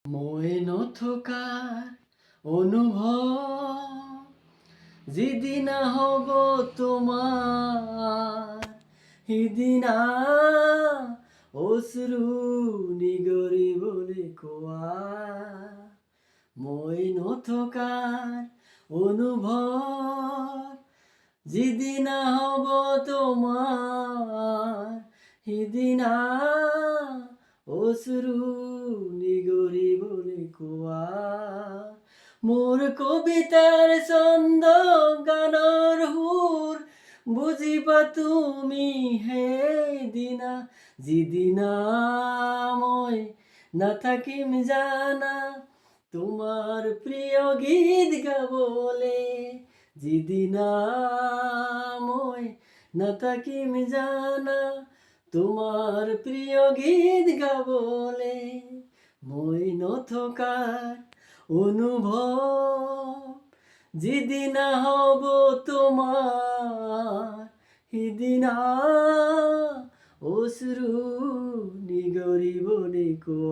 মইন থকাৰ অনুভৱ যিদিনা হ'ব তোমাৰ সিদিনা অশ্ৰু নিগৰিবলৈ কোৱা মই নথকাৰ অনুভৱ যিদিনা হ'ব তোমাৰ সিদিনা অশ্ৰু নিগৰিবলৈ কোৱা মোৰ কবিতাৰ ছন্দ গানৰ সুৰ বুজিবা তুমি সেইদিনা যিদিনা মই নাথাকিম জানা তোমাৰ প্ৰিয় গীত গাবলে যিদিনা মই নাথাকিম জানা তোমাৰ প্ৰিয় গীত গাবলে মই নথকাৰ অনুভৱ যিদিনা হ'ব তোমাৰ সিদিনা অশ্ৰু নিগৰিবলৈ কোৱা